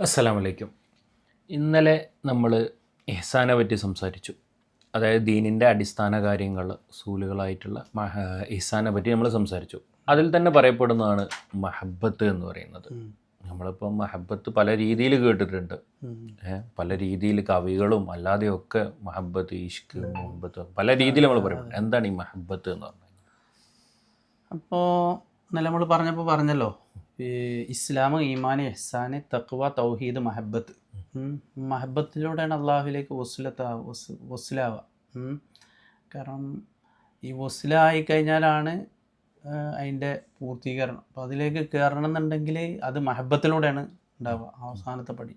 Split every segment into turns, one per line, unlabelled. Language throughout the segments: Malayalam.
അസ്സലാമു അലൈക്കും. ഇന്നലെ നമ്മൾ ഇഹ്സാനെ പറ്റി സംസാരിച്ചു. അതായത് ദീനിൻ്റെ അടിസ്ഥാന കാര്യങ്ങൾ സൂലുകളായിട്ടുള്ള ഇഹ്സാനെ പറ്റി നമ്മൾ സംസാരിച്ചു. അതിൽ തന്നെ പറയപ്പെടുന്നതാണ് മഹബത്ത് എന്ന് പറയുന്നത്. നമ്മളിപ്പം മഹബത്ത് പല രീതിയിൽ കേട്ടിട്ടുണ്ട്. പല രീതിയിൽ കവികളും അല്ലാതെയൊക്കെ മഹബത്ത്, ഇഷ്ക്, മുഹബത്ത് പല രീതിയിൽ നമ്മൾ പറയുന്നുണ്ട്. എന്താണ് ഈ മഹബത്ത് എന്ന് പറഞ്ഞത്?
അപ്പോൾ ഇന്നലെ നമ്മൾ പറഞ്ഞല്ലോ, ഈ ഇസ്ലാം, ഈമാൻ, ഇഹ്സാന്, തഖ്വ, തൗഹീദ്, മഹബത്ത്. മഹബത്തിലൂടെയാണ് അള്ളാഹുവിലേക്ക് വസ്ലാവുക. കാരണം ഈ വസ്ലായി കഴിഞ്ഞാലാണ് അതിൻ്റെ പൂർത്തീകരണം. അപ്പോൾ അതിലേക്ക് കയറണം എന്നുണ്ടെങ്കിൽ അത് മഹബത്തിലൂടെയാണ് ഉണ്ടാവുക, അവസാനത്തെ പടി.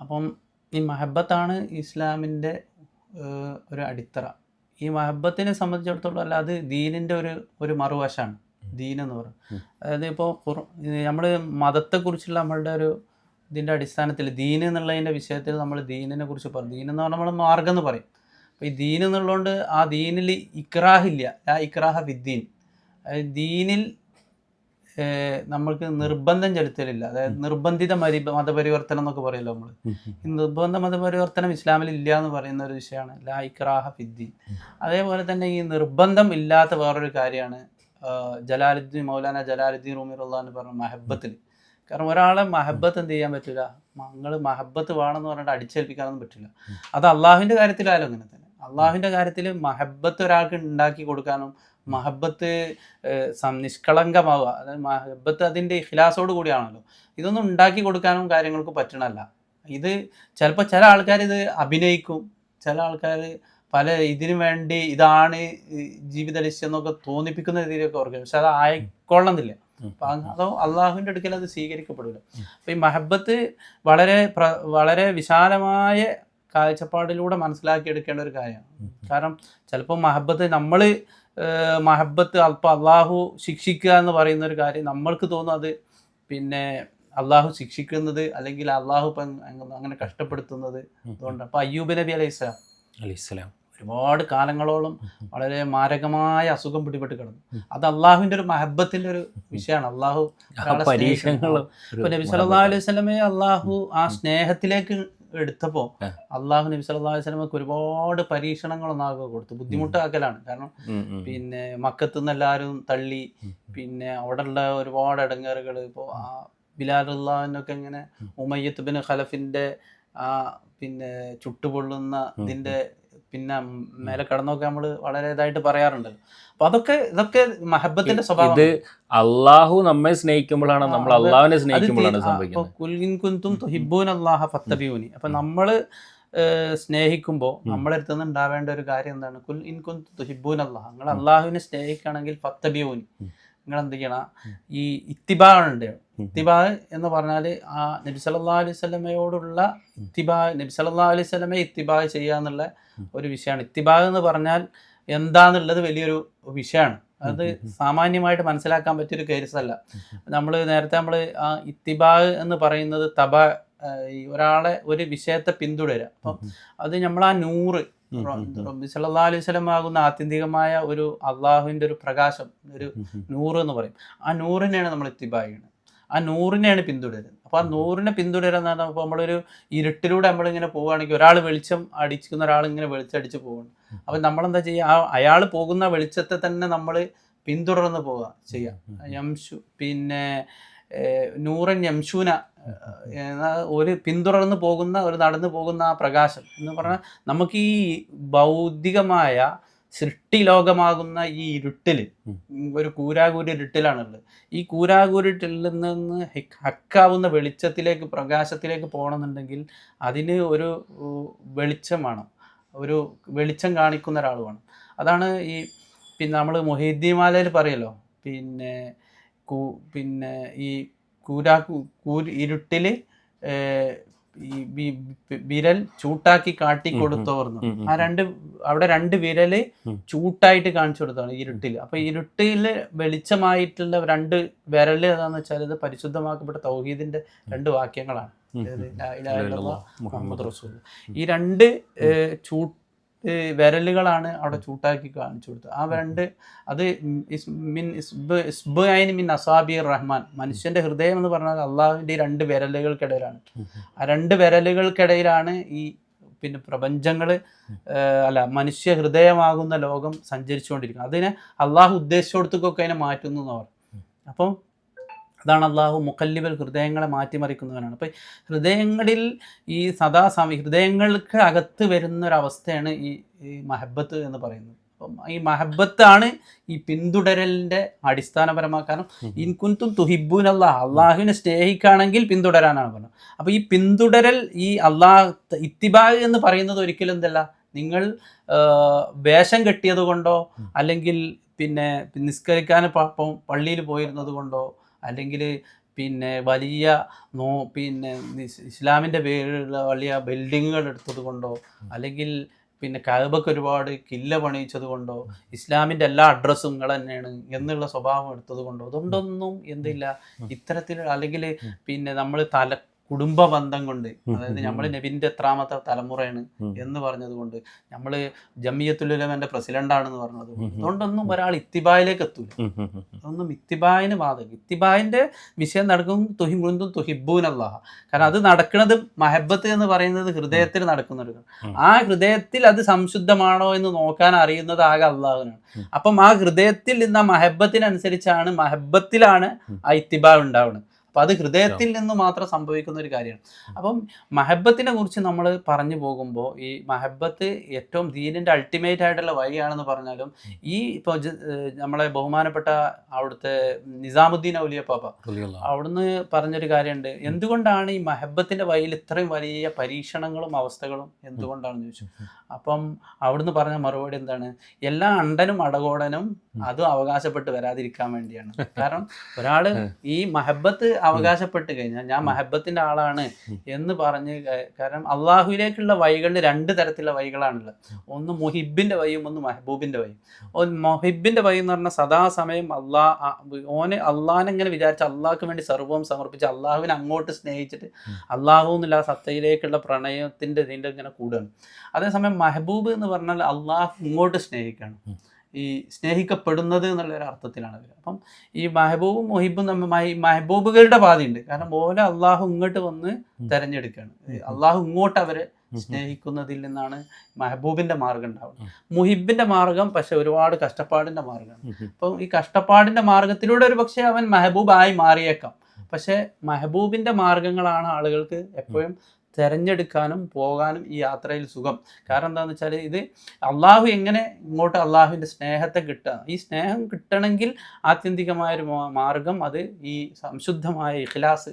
അപ്പം ഈ മഹബത്താണ് ഇസ്ലാമിൻ്റെ ഒരു അടിത്തറ. ഈ മഹബത്തിനെ സംബന്ധിച്ചിടത്തോളം അല്ല, അത് ദീനിൻ്റെ ഒരു മറുവശമാണ് ദീനെന്ന് പറയുന്നത്. അതായത് ഇപ്പോൾ നമ്മൾ മതത്തെക്കുറിച്ചുള്ള നമ്മളുടെ ഒരു ഇതിൻ്റെ അടിസ്ഥാനത്തിൽ ദീൻ എന്നുള്ളതിൻ്റെ വിഷയത്തിൽ നമ്മൾ ദീനിനെ കുറിച്ച് പറയും. ദീനെന്ന് പറഞ്ഞാൽ നമ്മൾ മാർഗം എന്ന് പറയും. അപ്പോൾ ഈ ദീൻ എന്നുള്ളതുകൊണ്ട് ആ ദീനിൽ ഇക്രാഹില്ല, ആ ഇക്രാഹ വിദ്ദീൻ. അതായത് ദീനിൽ നമ്മൾക്ക് നിർബന്ധം ചെലുത്തലില്ല. അതായത് നിർബന്ധിത മതപരിവർത്തനം എന്നൊക്കെ പറയുമല്ലോ നമ്മൾ. ഈ നിർബന്ധ മതപരിവർത്തനം ഇസ്ലാമിൽ ഇല്ല എന്ന് പറയുന്ന ഒരു വിഷയമാണ് ലാ ഇക്രാഹ ഫിദ്ദീൻ. അതേപോലെ തന്നെ ഈ നിർബന്ധം ഇല്ലാത്ത വേറൊരു കാര്യമാണ് മൗലാന ജലാലുദ്ദീൻ റൂമി റളിയല്ലാഹു പറഞ്ഞ മഹബത്തിൽ. കാരണം ഒരാളെ മഹബത്ത് എന്ത് ചെയ്യാൻ പറ്റില്ല, നിങ്ങൾ മഹബത്ത് വേണമെന്ന് പറഞ്ഞിട്ട് അടിച്ചേൽപ്പിക്കാനൊന്നും പറ്റില്ല. അത് അള്ളാഹുവിൻ്റെ കാര്യത്തിലായാലും അങ്ങനെ തന്നെ. അള്ളാഹുവിൻ്റെ കാര്യത്തിൽ മഹബത്ത് ഒരാൾക്ക് ഉണ്ടാക്കി കൊടുക്കാനും മഹബത്ത് നിഷ്കളങ്കമാവുക, അതായത് മഹബത്ത് അതിൻ്റെ ഇഖ്ലാസോട് കൂടിയാണല്ലോ, ഇതൊന്നും ഉണ്ടാക്കി കൊടുക്കാനും കാര്യങ്ങൾക്ക് പറ്റണമല്ല. ഇത് ചിലപ്പോൾ ചില ആൾക്കാർ ഇത് അഭിനയിക്കും, ചില ആൾക്കാർ പല ഇതിനു വേണ്ടി ഇതാണ് ജീവിത ലക്ഷ്യം എന്നൊക്കെ തോന്നിപ്പിക്കുന്ന രീതിയിലൊക്കെ ഓർക്കും. പക്ഷെ അത് ആയിക്കൊള്ളുന്നില്ല. അപ്പം അതോ അള്ളാഹുവിൻ്റെ അടുക്കൽ അത് സ്വീകരിക്കപ്പെടില്ല. അപ്പം ഈ മഹബത്ത് വളരെ വിശാലമായ കാഴ്ചപ്പാടിലൂടെ മനസ്സിലാക്കിയെടുക്കേണ്ട ഒരു കാര്യമാണ്. കാരണം ചിലപ്പോൾ മഹബത്ത് അല്പം അള്ളാഹു ശിക്ഷിക്കുക എന്ന് പറയുന്ന ഒരു കാര്യം നമ്മൾക്ക് തോന്നും അത് പിന്നെ അള്ളാഹു ശിക്ഷിക്കുന്നത് അല്ലെങ്കിൽ അള്ളാഹു അങ്ങനെ കഷ്ടപ്പെടുത്തുന്നത് അതുകൊണ്ട്. അപ്പോൾ അയ്യൂബ് നബി അലൈഹിസ്സലാം ഒരുപാട് കാലങ്ങളോളം വളരെ മാരകമായ അസുഖം പിടിപെട്ട് കിടന്നു. അത് അള്ളാഹുവിൻ്റെ ഒരു മഹബത്തിൻ്റെ ഒരു വിഷയമാണ്. അള്ളാഹു ഇപ്പൊ നബി സല്ലല്ലാഹു അലൈഹി വസല്ലമയെ അള്ളാഹു ആ സ്നേഹത്തിലേക്ക് എടുത്തപ്പോൾ അള്ളാഹു നബി സല്ലല്ലാഹു അലൈഹി വസല്ലമക്ക് ഒരുപാട് പരീക്ഷണങ്ങളൊന്നാകെ കൊടുത്തു. ബുദ്ധിമുട്ടാക്കലാണ്. കാരണം പിന്നെ മക്കത്തുനിന്ന് എല്ലാവരും തള്ളി, പിന്നെ അവിടെയുള്ള ഒരുപാട് ഇടങ്ങേറുകൾ. ഇപ്പോൾ ആ ബിലാൽ റളിയല്ലാഹുവിനൊക്കെ ഇങ്ങനെ ഉമയ്യത്ത് ബിൻ ഖലഫിൻ്റെ ആ പിന്നെ ചുട്ടുപൊള്ളുന്ന ഇതിൻ്റെ പിന്നെ മേലെ കടന്നൊക്കെ നമ്മൾ വളരെ ഇതായിട്ട് പറയാറുണ്ടല്ലോ. അപ്പൊ ഇതൊക്കെ മഹബത്തിന്റെ സ്വഭാവം.
ഇത് അള്ളാഹു നമ്മെ സ്നേഹിക്കുമ്പോഴാണ് നമ്മൾ അള്ളാഹുവിനെ സ്നേഹിക്കുമ്പോഴാണ് സംഭവിക്കുന്നത്.
അപ്പൊ നമ്മള് സ്നേഹിക്കുമ്പോൾ നമ്മളെ അടുത്ത് നിന്ന് ഉണ്ടാവേണ്ട ഒരു കാര്യം എന്താണ്? കുൽ ഇൻ കുന്തും തുഹിബ്ബൂന അല്ലാഹ്, നിങ്ങൾ അള്ളാഹുവിനെ സ്നേഹിക്കുകയാണെങ്കിൽ ഫത്തബിഊനി, നിങ്ങൾ എന്ത് ചെയ്യണം? ഈ ഇത്തിബാ ഉണ്ട്. ഇത്തിബാ എന്ന് പറഞ്ഞാൽ ആ നബി സല്ലല്ലാഹു അലൈഹി വസല്ലമയോടുള്ള ഇത്തിബാ, നബി സല്ലല്ലാഹു അലൈഹി വസല്ലമയെ ഇത്തിബാ ചെയ്യുക എന്നുള്ള ഒരു വിഷയമാണ്. ഇത്തിബാ എന്ന് പറഞ്ഞാൽ എന്താന്നുള്ളത് വലിയൊരു വിഷയമാണ്. അത് സാമാന്യമായിട്ട് മനസ്സിലാക്കാൻ പറ്റിയൊരു കേസല്ല. നേരത്തെ ആ ഇത്തിബാ എന്ന് പറയുന്നത് ഒരാളെ ഒരു വിഷയത്തെ പിന്തുടരുക. അപ്പം അത് നമ്മൾ ആ നൂറ് റബ്ബി സല്ലല്ലാഹു അലൈഹി വസല്ലം ആകുന്ന ആത്യന്തികമായ ഒരു അള്ളാഹുവിൻ്റെ ഒരു പ്രകാശം, ഒരു നൂറ് എന്ന് പറയും. ആ നൂറിനെയാണ് നമ്മൾ ഇത്തിബാ ചെയ്യുന്നത്, ആ നൂറിനെയാണ് പിന്തുടരുന്നത്. അപ്പോൾ ആ നൂറിനെ പിന്തുടരുക എന്ന് പറഞ്ഞാൽ, ഇപ്പോൾ നമ്മളൊരു ഇരുട്ടിലൂടെ നമ്മളിങ്ങനെ പോവുകയാണെങ്കിൽ ഒരാൾ വെളിച്ചം അടിക്കുന്ന ഒരാളിങ്ങനെ വെളിച്ചടിച്ച് പോവുകയാണ്. അപ്പം നമ്മളെന്താ ചെയ്യുക? അയാൾ പോകുന്ന വെളിച്ചത്തെ തന്നെ നമ്മൾ പിന്തുടർന്ന് പോവുക ചെയ്യുക. പിന്നെ നൂറൻ യംശൂന, ഒരു പിന്തുടർന്ന് പോകുന്ന, ഒരു നടന്നു പോകുന്ന ആ പ്രകാശം എന്ന് പറഞ്ഞാൽ നമുക്ക് ഈ ഭൗതികമായ സൃഷ്ടി ലോകമാകുന്ന ഈ ഇരുട്ടിൽ, ഒരു കൂരാകൂരി ഇരുട്ടിലാണുള്ളത്. ഈ കൂരാകൂരിട്ടിൽ നിന്ന് ഹക്കാവുന്ന വെളിച്ചത്തിലേക്ക്, പ്രകാശത്തിലേക്ക് പോകണമെന്നുണ്ടെങ്കിൽ അതിന് ഒരു വെളിച്ചം വേണം, ഒരു വെളിച്ചം കാണിക്കുന്ന ഒരാൾ വേണം. അതാണ് പിന്നെ നമ്മൾ മുഹീദ്ദീൻ മാലയിൽ പറയല്ലോ, പിന്നെ ഈ ഇരുട്ടിൽ ഈ വിരൽ ചൂട്ടാക്കി കാട്ടിക്കൊടുത്തോർന്നു. അവിടെ രണ്ട് വിരല് ചൂട്ടായിട്ട് കാണിച്ചു കൊടുത്താണ് ഇരുട്ടിൽ. അപ്പൊ ഇരുട്ടിൽ വെളിച്ചമായിട്ടുള്ള രണ്ട് വിരല് ഏതാന്ന് വെച്ചാൽ ഇത് പരിശുദ്ധമാക്കപ്പെട്ട തൗഹീദിന്റെ രണ്ട് വാക്യങ്ങളാണ്, മുഹമ്മദ് റസൂൽ. ഈ രണ്ട് വിരലുകളാണ് അവിടെ ചൂട്ടാക്കി കാണിച്ചു കൊടുത്തത്. ആ അത് മിൻ അസാബിർ റഹ്മാൻ, മനുഷ്യൻ്റെ ഹൃദയം എന്ന് പറഞ്ഞാൽ അള്ളാഹുവിൻ്റെ 2 വിരലുകൾക്കിടയിലാണ്. ആ 2 വിരലുകൾക്കിടയിലാണ് ഈ പിന്നെ പ്രപഞ്ചങ്ങൾ മനുഷ്യ ഹൃദയമാകുന്ന ലോകം സഞ്ചരിച്ചുകൊണ്ടിരിക്കുന്നത്. അതിനെ അള്ളാഹു ഉദ്ദേശിച്ചിടത്തേക്കൊക്കെ അതിനെ മാറ്റുന്നു എന്ന് പറഞ്ഞു. അപ്പം അതാണ് അള്ളാഹു മുഖല്ലിബൽ, ഹൃദയങ്ങളെ മാറ്റിമറിക്കുന്നവനാണ്. അപ്പം ഹൃദയങ്ങളിൽ ഈ ഹൃദയങ്ങൾക്ക് അകത്ത് വരുന്നൊരവസ്ഥയാണ് ഈ മഹബത്ത് എന്ന് പറയുന്നത്. അപ്പം ഈ മഹബത്താണ് ഈ പിന്തുടരലിൻ്റെ അടിസ്ഥാനപരമായ കാരണം. ഇൻകുന്തും തുഹിബൂൻ അള്ളാഹുവിനെ സ്നേഹിക്കുകയാണെങ്കിൽ പിന്തുടരാനാണ് പറഞ്ഞത്. അപ്പോൾ ഈ പിന്തുടരൽ, ഈ ഇത്തിബാ എന്ന് പറയുന്നത് ഒരിക്കലും എന്തല്ല, നിങ്ങൾ വേഷം കെട്ടിയത് കൊണ്ടോ അല്ലെങ്കിൽ പിന്നെ നിസ്കരിക്കാൻ പള്ളിയിൽ പോയിരുന്നത് കൊണ്ടോ അല്ലെങ്കിൽ പിന്നെ വലിയ പിന്നെ ഇസ്ലാമിൻ്റെ പേരിലുള്ള വലിയ ബിൽഡിങ്ങുകൾ എടുത്തത് കൊണ്ടോ അല്ലെങ്കിൽ പിന്നെ കഅബക്ക് ഒരുപാട് കില്ല പണിയിച്ചത് കൊണ്ടോ ഇസ്ലാമിൻ്റെ എല്ലാ അഡ്രസ്സും നിങ്ങൾ തന്നെയാണ് എന്നുള്ള സ്വഭാവം എടുത്തത് കൊണ്ടോ അതുകൊണ്ടൊന്നും എന്തില്ല ഇത്തരത്തിലുള്ള, അല്ലെങ്കിൽ പിന്നെ നമ്മൾ കുടുംബ ബന്ധം കൊണ്ട്, അതായത് നമ്മൾ നബിൻ്റെ എത്രാമത്തെ തലമുറയാണ് എന്ന് പറഞ്ഞത് കൊണ്ട്, നമ്മൾ ജമിയത്തുൽ ഉലമയുടെ പ്രസിഡന്റാണെന്ന് പറഞ്ഞത് കൊണ്ട്, അതുകൊണ്ടൊന്നും ഒരാൾ ഇത്തിബായിലേക്ക് എത്തൂല. അതൊന്നും ഇത്തിബായിന് ബാധകം. ഇത്തിബായിൻ്റെ വിഷയം നടക്കും തുഹിബുന്തും തുഹിബൂൻ അല്ലാഹ. കാരണം അത് നടക്കുന്നത് മഹബത്ത് എന്ന് പറയുന്നത് ഹൃദയത്തിൽ നടക്കുന്നൊരു, ആ ഹൃദയത്തിൽ അത് സംശുദ്ധമാണോ എന്ന് നോക്കാൻ അറിയുന്നത് ആകെ അള്ളാഹുവിനാണ്. അപ്പം ആ ഹൃദയത്തിൽ നിന്ന് ആ മഹബത്തിനനുസരിച്ചാണ്, മഹബത്തിലാണ് ആ ഇത്തിബാ ഉണ്ടാവുന്നത്. അപ്പം അത് ഹൃദയത്തിൽ നിന്ന് മാത്രം സംഭവിക്കുന്ന ഒരു കാര്യമാണ്. അപ്പം മഹബത്തിനെ കുറിച്ച് നമ്മൾ പറഞ്ഞു പോകുമ്പോൾ ഈ മഹബത്ത് ഏറ്റവും ദീനിൻ്റെ അൾട്ടിമേറ്റ് ആയിട്ടുള്ള വഴിയാണെന്ന് പറഞ്ഞാലും ഈ ഇപ്പോൾ നമ്മളെ ബഹുമാനപ്പെട്ട അവിടുത്തെ നിസാമുദ്ദീൻ ഔലിയ പാപ്പ അവിടുന്ന് പറഞ്ഞൊരു കാര്യമുണ്ട്. എന്തുകൊണ്ടാണ് ഈ മഹബത്തിൻ്റെ വഴിയിൽ ഇത്രയും വലിയ പരീക്ഷണങ്ങളും അവസ്ഥകളും എന്തുകൊണ്ടാണെന്ന് ചോദിച്ചു. അപ്പം അവിടുന്ന് പറഞ്ഞ മറുപടി എന്താണ്, എല്ലാ അണ്ടനും അടകോടനും അതും അവകാശപ്പെട്ട് വരാതിരിക്കാൻ വേണ്ടിയാണ്. കാരണം ഒരാൾ ഈ മഹബത്ത് അവകാശപ്പെട്ട് കഴിഞ്ഞാൽ ഞാൻ മഹബത്തിൻ്റെ ആളാണ് എന്ന് പറഞ്ഞ്, കാരണം അള്ളാഹുവിലേക്കുള്ള വഴികളിൽ 2 തരത്തിലുള്ള വഴികളാണുള്ളത്. ഒന്ന് മുഹിബിൻ്റെ വഴിയും ഒന്ന് മെഹബൂബിൻ്റെ വഴിയും. മുഹിബിൻ്റെ വഴി എന്ന് പറഞ്ഞാൽ സദാസമയം അള്ളാഹിനെങ്ങനെ വിചാരിച്ച് അള്ളാഹ്ക്ക് വേണ്ടി സർവ്വം സമർപ്പിച്ച് അള്ളാഹുവിനെ അങ്ങോട്ട് സ്നേഹിച്ചിട്ട് അള്ളാഹു എന്നുള്ള സത്തയിലേക്കുള്ള പ്രണയത്തിൻ്റെ ഇതിൻ്റെ ഇങ്ങനെ കൂടുകയാണ്. അതേസമയം മെഹബൂബ് എന്ന് പറഞ്ഞാൽ അള്ളാഹു ഇങ്ങോട്ട് സ്നേഹിക്കുകയാണ്, ഈ സ്നേഹിക്കപ്പെടുന്നത് എന്നുള്ളൊരു അർത്ഥത്തിലാണ് വരിക. അപ്പം ഈ മെഹബൂബും മുഹിബും മെഹബൂബുകളുടെ പാതയുണ്ട്. കാരണം ഓലെ അള്ളാഹു ഇങ്ങോട്ട് വന്ന് തിരഞ്ഞെടുക്കുകയാണ്, അള്ളാഹു ഇങ്ങോട്ട് അവരെ സ്നേഹിക്കുന്നതിൽ നിന്നാണ് മെഹബൂബിൻ്റെ മാർഗം ഉണ്ടാവുന്നത്. മുഹിബിൻ്റെ മാർഗം പക്ഷെ ഒരുപാട് കഷ്ടപ്പാടിൻ്റെ മാർഗമാണ്. അപ്പം ഈ കഷ്ടപ്പാടിൻ്റെ മാർഗത്തിലൂടെ ഒരു പക്ഷേ അവൻ മെഹബൂബായി മാറിയേക്കാം. പക്ഷേ മെഹബൂബിൻ്റെ മാർഗങ്ങളാണ് ആളുകൾക്ക് എപ്പോഴും തിരഞ്ഞെടുക്കാനും പോകാനും ഈ യാത്രയിൽ സുഖം. കാരണം എന്താണെന്ന് വെച്ചാൽ ഇത് അള്ളാഹു എങ്ങനെ ഇങ്ങോട്ട് അള്ളാഹുവിൻ്റെ സ്നേഹത്തെ കിട്ടുക, ഈ സ്നേഹം കിട്ടണമെങ്കിൽ ആത്യന്തികമായൊരു മാർഗം അത് ഈ സംശുദ്ധമായ ഇഖ്ലാസ്,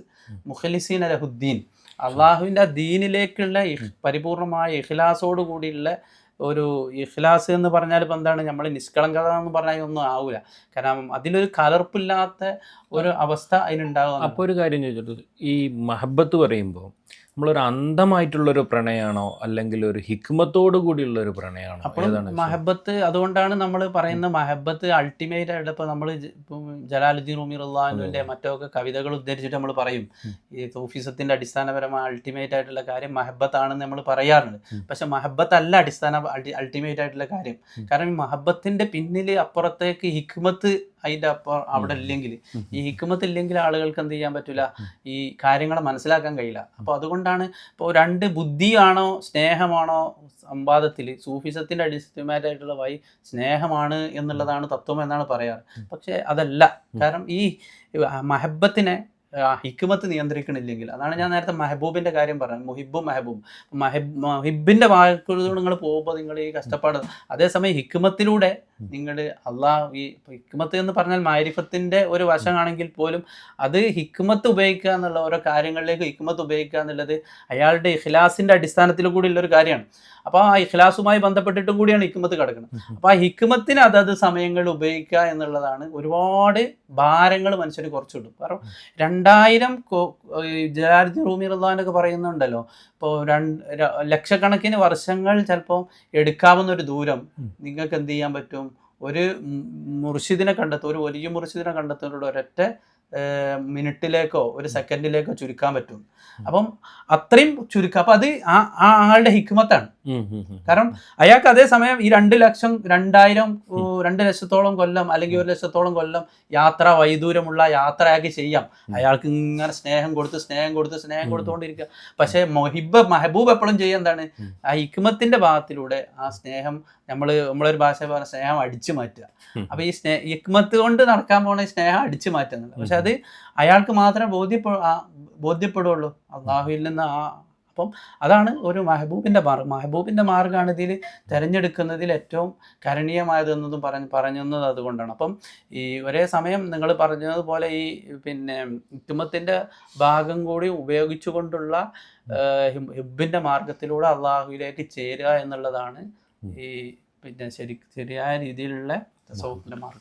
മുഖ്ലിസീന ലഹുദ്ദീൻ, അള്ളാഹുവിൻ്റെ ദീനിലേക്കുള്ള പരിപൂർണമായ ഇഖ്ലാസോട് കൂടിയുള്ള ഒരു ഇഖ്ലാസ് എന്ന് പറഞ്ഞാൽ ഇപ്പം എന്താണ്, നമ്മൾ നിഷ്കളങ്കത എന്ന് പറഞ്ഞാൽ ഒന്നും ആവില്ല. കാരണം അതിലൊരു കലർപ്പില്ലാത്ത ഒരു അവസ്ഥ അതിനുണ്ടാകും.
അപ്പോൾ ഒരു കാര്യം ചോദിച്ചിട്ട്, ഈ മഹബത്ത് പറയുമ്പോൾ നമ്മളൊരു അന്ധമായിട്ടുള്ളൊരു പ്രണയമാണോ അല്ലെങ്കിൽ ഒരു ഹിക്മത്തോടു കൂടിയുള്ള ഒരു പ്രണയമാണോ?
അപ്പോൾ മഹബത്ത്, അതുകൊണ്ടാണ് നമ്മൾ പറയുന്ന മഹബത്ത് അൾട്ടിമേറ്റ് ആയിട്ട്. ഇപ്പോൾ നമ്മൾ ജലാലുദ്ദീൻ റൂമി റളിയല്ലാഹുവിൻ്റെ മറ്റൊക്കെ കവിതകൾ ഉദ്ധരിച്ചിട്ട് നമ്മൾ പറയും ഈ സൂഫിസത്തിൻ്റെ അടിസ്ഥാനപരമായ അൾട്ടിമേറ്റ് ആയിട്ടുള്ള കാര്യം മഹബത്താണെന്ന് നമ്മൾ പറയാറുണ്ട്. പക്ഷെ മഹബത്ത് അല്ല അൾട്ടിമേറ്റ് ആയിട്ടുള്ള കാര്യം. കാരണം ഈ മഹബത്തിൻ്റെ പിന്നിൽ അപ്പുറത്തേക്ക് ഹിക്മത്ത് അതിൻ്റെ അവിടെ ഇല്ലെങ്കിൽ, ഈ ഹിക്മത്ത് ഇല്ലെങ്കിൽ ആളുകൾക്ക് എന്ത് ചെയ്യാൻ പറ്റില്ല, ഈ കാര്യങ്ങളെ മനസ്സിലാക്കാൻ കഴിയില്ല. അപ്പോൾ അതുകൊണ്ടാണ് ഇപ്പോൾ 2 ബുദ്ധിയാണോ സ്നേഹമാണോ സംവാദത്തിൽ സൂഫിസത്തിൻ്റെ അടിസ്ഥാനമായിട്ടുള്ള വഴി സ്നേഹമാണ് എന്നുള്ളതാണ് തത്വം എന്നാണ് പറയാറ്. പക്ഷേ അതല്ല. കാരണം ഈ മഹബത്തിനെ ഹിക്മത്ത് നിയന്ത്രിക്കണില്ലെങ്കിൽ, അതാണ് ഞാൻ നേരത്തെ മെഹബൂബിൻ്റെ കാര്യം പറഞ്ഞത്, മുഹിബും മെഹബൂബും. മുഹിബിൻ്റെ വാക്കുകളിലൂടെ നിങ്ങൾ പോകുമ്പോൾ നിങ്ങൾ ഈ കഷ്ടപ്പാട്, അതേസമയം ഹിക്മത്തിലൂടെ നിങ്ങൾ ഈ ഹിക്മത്ത് എന്ന് പറഞ്ഞാൽ മാരിഫത്തിൻ്റെ ഒരു വശമാണെങ്കിൽ പോലും അത് ഹിക്മത്ത് ഉപയോഗിക്കുക എന്നുള്ള ഓരോ കാര്യങ്ങളിലേക്ക് ഹിക്മത്ത് ഉപയോഗിക്കുക എന്നുള്ളത് അയാളുടെ ഇഖ്ലാസിൻ്റെ അടിസ്ഥാനത്തിൽ കൂടി ഉള്ളൊരു കാര്യമാണ്. അപ്പോൾ ആ ഇഖ്ലാസുമായി ബന്ധപ്പെട്ടിട്ടും കൂടിയാണ് ഹിക്മത്ത് കിടക്കുന്നത്. അപ്പോൾ ആ ഹിക്മത്തിന് അതത് സമയങ്ങളിൽ ഉപയോഗിക്കുക എന്നുള്ളതാണ്. ഒരുപാട് ഭാരങ്ങൾ മനുഷ്യന് കുറച്ചിടും. കാരണം 2000 ജലാലുദ്ദീൻ റൂമി റളിയല്ലാഹു പറയുന്നുണ്ടല്ലോ, ഇപ്പോൾ ലക്ഷക്കണക്കിന് വർഷങ്ങൾ ചിലപ്പോൾ എടുക്കാവുന്ന ഒരു ദൂരം നിങ്ങൾക്ക് എന്ത് ചെയ്യാൻ പറ്റും, ഒരു മുർഷിദിനെ കണ്ടെത്തും, ഒരു വലിയ മുർഷിദിനെ കണ്ടെത്തുന്നതിലൂടെ ഒരൊറ്റ മിനിറ്റിലേക്കോ ഒരു സെക്കൻഡിലേക്കോ ചുരുക്കാൻ പറ്റും. അപ്പം അത്രയും ചുരുക്കം. അപ്പം അത് ആ ആളുടെ ഹിക്മത്താണ്. കാരണം അയാൾക്ക് അതേസമയം ഈ 2 ലക്ഷം 2 ലക്ഷത്തോളം കൊല്ലം അല്ലെങ്കിൽ 1 ലക്ഷത്തോളം കൊല്ലം വൈദൂരമുള്ള യാത്ര അയാൾക്ക് ചെയ്യാം. അയാൾക്ക് ഇങ്ങനെ സ്നേഹം കൊടുത്തുകൊണ്ടിരിക്കുക. പക്ഷേ മെഹബൂബ് എപ്പോഴും ചെയ്യുക എന്താണ്, ആ ഹിക്മത്തിന്റെ ഭാഗത്തിലൂടെ ആ സ്നേഹം നമ്മളൊരു ഭാഷ പറഞ്ഞ സ്നേഹം അടിച്ചു മാറ്റുക. അപ്പൊ ഈ ഹിക്മത്ത് കൊണ്ട് നടക്കാൻ പോണ സ്നേഹം അടിച്ചു മാറ്റുന്നത്. പക്ഷെ അത് അയാൾക്ക് മാത്രമേ ബോധ്യപ്പെടുള്ളൂ അള്ളാഹുവിൽ നിന്ന്. അപ്പം അതാണ് ഒരു മെഹബൂബിന്റെ മാർഗ്ഗമാണ് ഇതിൽ തിരഞ്ഞെടുക്കുന്നതിൽ ഏറ്റവും കരണീയമായതെന്നതും പറഞ്ഞത് അതുകൊണ്ടാണ്. അപ്പം ഈ ഒരേ സമയം നിങ്ങൾ പറഞ്ഞതുപോലെ ഈ ഹിക്മത്തിന്റെ ഭാഗം കൂടി ഉപയോഗിച്ചുകൊണ്ടുള്ള ഹിബ്ബിന്റെ മാർഗത്തിലൂടെ അള്ളാഹുവിലേക്ക് ചേരുക എന്നുള്ളതാണ് ഈ ശരിയായ രീതിയിലുള്ള തസവുഫിന്റെ മാർഗം.